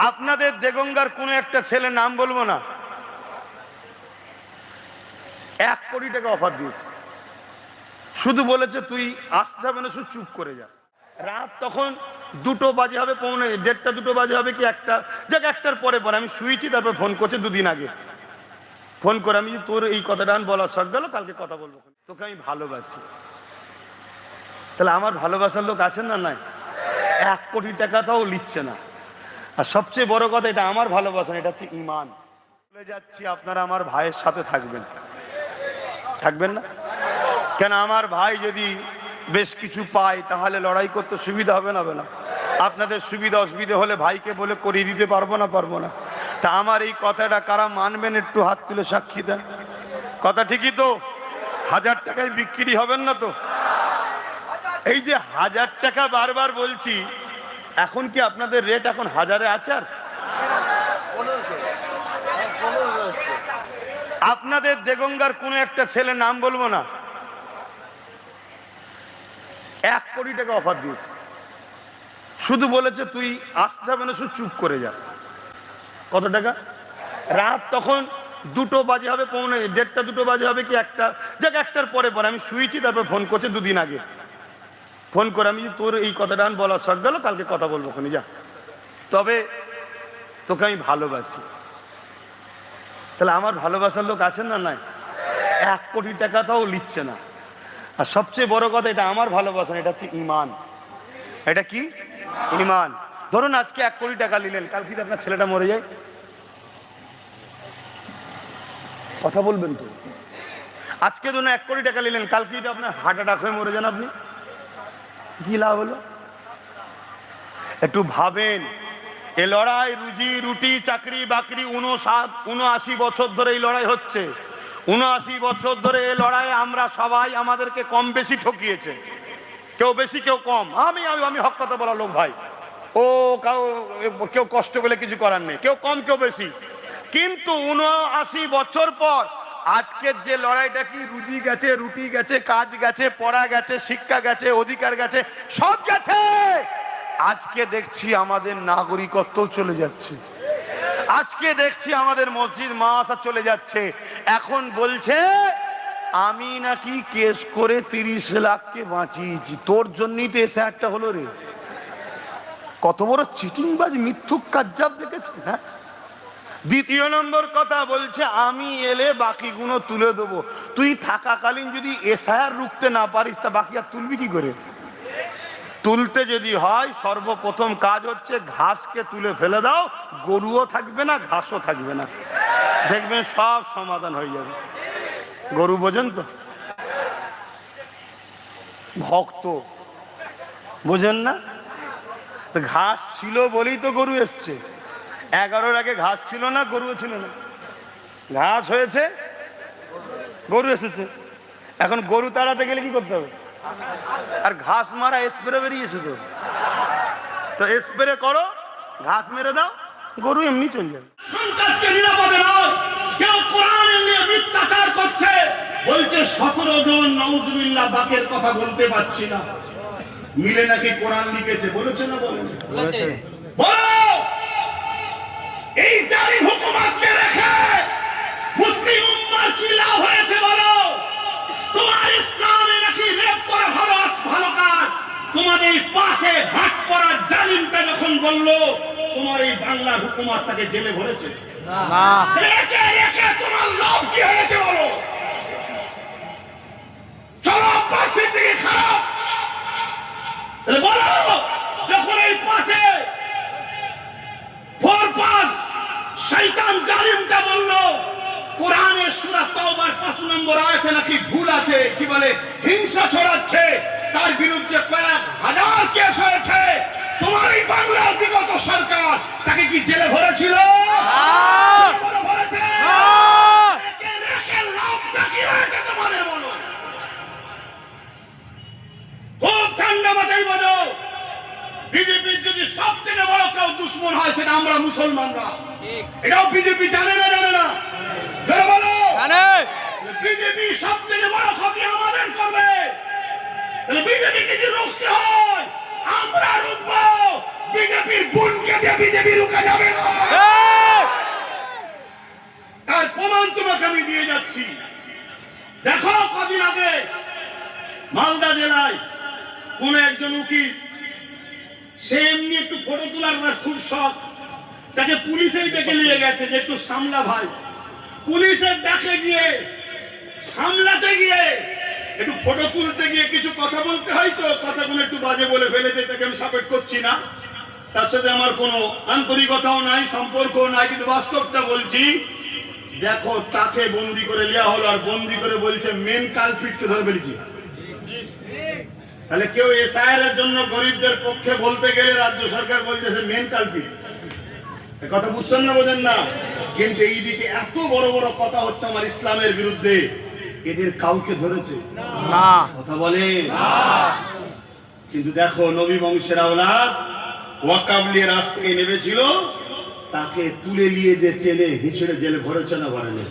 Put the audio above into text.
আপনাদের দেগঙ্গার কোনো একটা ছেলে, নাম বলবো না, 1 কোটি টাকা অফার দিয়েছে। শুধু বলেছে তুই আসতে হবে না, শুধু চুপ করে যা। রাত তখন 2টো বাজে হবে, 1:30 2টো বাজে হবে কি 1টা, যাক 1টার পরে আমি শুয়েছি। তারপর ফোন করছে 2 দিন আগে, ফোন করে আমি তোর এই কথাটা বলার শখ গেল, কালকে কথা বলবো, তোকে আমি ভালোবাসি। তাহলে আমার ভালোবাসার লোক আছেন না নাই? 1 কোটি টাকা তাও লিখছে না। আর সবচেয়ে বড় কথা, এটা আমার ভালোবাসা, এটা হচ্ছে ঈমান। বলে যাচ্ছি, আপনারা আমার ভাইয়ের সাথে থাকবেন, থাকবেন না কেন? আমার ভাই যদি বেশ কিছু পায় তাহলে লড়াই করতে সুবিধা হবে না? আপনাদের সুবিধা অসুবিধা হলে ভাইকে বলে করিয়ে দিতে পারবো না? তা আমার এই কথাটা কারা মানবেন? একটু হাত তুলে সাক্ষী দেন। কথা ঠিকই তো? 1000 টাকায় বিক্রি হবেন না তো? এই যে 1000 টাকা বারবার বলছি, এখন কি আপনাদের রেট এখন 1000-এ আছে? আর আপনাদের দেগঙ্গার কোনো একটা ছেলে, নাম বলবো না, 1 কোটি টাকা অফার দিয়েছে। শুধু বলেছে তুই আসতে হবে না, শুধু চুপ করে যা। কত টাকা? রাত তখন 2টো বাজে হবে, 1:30 2টো বাজে হবে কি 1টা, যাক 1টার পরে আমি শুয়েছি। তারপর ফোন করছে 2 দিন আগে, ফোন করে আমি তোর এই কথাটা বলার শখ গেল, কালকে কথা বলবো, ওখানে যা। তবে তোকে আমি ভালোবাসি। তাহলে আমার ভালোবাসার লোক আছেন না নাই? 1 কোটি টাকা তাও লিখছে না। আর সবচেয়ে বড় কথা, এটা আমার ভালোবাসা, এটা হচ্ছে ঈমান। এটা কি? ঈমান। ধরুন আজকে 1 কোটি টাকা নিলেন, কালকে যদি আপনার ছেলেটা মরে যায়, কথা বলবেন তো? আজকে ধরুন 1 কোটি টাকা নিলেন, কালকে যদি আপনার হার্ট অ্যাটাক হয়ে মরে যান, আপনি কি লাভ হলো? একটু ভাবেন। এ লড়াই রুজি রুটি চাকরি বাকরি 79 বছর ধরে এই লড়াই হচ্ছে। 79 বছর ধরে এই লড়াই আমরা সবাই, আমাদেরকে কম বেশি ঠকিয়েছে, কেউ বেশি কেউ কম। আমি হক কথা বলা লোক ভাই, কেউ কষ্ট বলে কিছু করার নেই, কেউ কম কেউ বেশি। কিন্তু 79 বছর পর আজকের যে লড়াইটা, কি রুজি গেছে, রুটি গেছে, কাজ গেছে, পড়া গেছে, শিক্ষা গেছে, অধিকার গেছে, সব গেছে। আজকে দেখছি আমাদের নাগরিকত্ব চলে যাচ্ছে। আজকে দেখছি আমাদের মসজিদ মাদ্রাসা চলে যাচ্ছে। এখন বলছে আমি নাকি কেস করে 30 লাখকে বাঁচিয়েছি, তোর জন্যই তো এসে একটা হলো রে। কত বড় চিটিংবাজ, মিথ্যুক কাজ্জাব দেখেছেন? হ্যাঁ। দ্বিতীয় নম্বর কথা বলছে আমি এলে বাকিগুলো তুলে দেবো। তুই থাকাকালীন যদি এসআইআর রুখতে না পারিস, তা বাকি আর তুলবি কি করে? তুলতে যদি হয়, সর্বপ্রথম কাজ হচ্ছে ঘাসকে তুলে ফেলে দাও, গরুও থাকবে না, ঘাসও থাকবে না, দেখবেন সব সমাধান হয়ে যাবে। গরু বোঝেন তো? ভক্ত বোঝেন না? ঘাস ছিল বলেই তো গরু এসছে। 11-র আগে ঘাস ছিল না, গরুও ছিল না, ঘাস হয়েছে, গরু এসেছে। এখন গরু তাড়াতে গেলে কি করতে হবে? আর ঘাস মারা স্প্রে বেরিয়েছে, তো স্প্রে করো, ঘাস মেরে দাও, গরু এমনি চলে যাবে। সন্ত্রাসকে নিরাপদে নয়, কেউ কোরআনের নিয়ে মিথ্যাচার করছে, বলছে 17 জন নাউজুবিল্লাহ বাকের কথা বলতে পারছি না, মিলে নাকি কোরআন লিখেছে। বলেছে না? বলেছে। বলো, এই জালিম হুকুমতকে রেখে মুসলিম উম্মাহর কি লাভ হয়েছে? বলো, তোমার ইসলামে নাকি রেপ করা ভালো কাজ। তোমাদের পাশে ভাগ করা জালিমটা যখন বললো, তোমার এই বাংলার হুকুমত তাকে জেলে ভরেছে না। রেখে রেখে তোমার লাভ কি হয়েছে? বলো, চলো পাশে থেকে খারাপ। বলো, যখন এই পাশে 4-5 শয়তান জালিমটা বললো কোরআনের সূরা তাওবার 5 নম্বর আয়াতে নাকি ভুল আছে, কি বলে হিংসা ছড়াচ্ছে, তার বিরুদ্ধে কয়েক হাজার কেস হয়েছে। তোমার এই বাংলার বিগত সরকার তাকে কি জেলে ভরেছিল? ভরেছে। লাভটা কি হয়েছে তোমাদের? বলো, খুব ঠান্ডা মাথায় বলো। বিজেপির যদি সব থেকে বড় কেউ দুশ্মন হয়, সেটা আমরা মুসলমানরা। এটাও বিজেপি জানে না? জানে না? বলো, বিজেপি সব থেকে বড় ক্ষতি আমাদের করবে। বিজেপিকে যদি রুখতে হয়, আমরা রুখবো, বিজেপির বুনকে দিয়ে বিজেপি রুখা যাবে না। তার প্রমাণ তোমাকে আমি দিয়ে যাচ্ছি। দেখো কদিন আগে মালদা জেলায় কোন একজন উকিল, সে এমনি একটু ফটো তোলার তার খুব শখ, তাকে পুলিশের ডেকে নিয়ে গেছে যে একটু সামলা ভাই। পুলিশের ডাকে গিয়ে সামলাতে গিয়ে একটু ফটো তুলতে গিয়ে কিছু কথা বলতে হয়, তো কথাগুলো একটু বাজে বলে ফেলেছে। তাকে আমি সাপোর্ট করছি না, তার সাথে আমার কোনো আন্তরিকতাও নাই, সম্পর্কও নাই, কিন্তু বাস্তবটা বলছি। দেখো তাকে বন্দি করে নেওয়া হলো, আর বন্দি করে বলছে মেন কালপিটকে ধরে ফেলেছি। তাহলে কেউ এসআইআর এর জন্য গরিবদের পক্ষে বলতে গেলে রাজ্য সরকার বলছে মেন কালপিট। কথা বুঝছেন না, বোঝেন না? কিন্তু এইদিকে এত বড় বড় কথা হচ্ছে আমার ইসলামের বিরুদ্ধে, এদের কাউকে ধরেছে না, কথা বলে না। কিন্তু দেখো নবী বংশের আওলাদ ওয়াকাবলির রাস্তায় নেমেছিল, তাকে তুলে নিয়ে যে টেনে হিঁচড়ে জেলে ভরেছে না ভরেনি?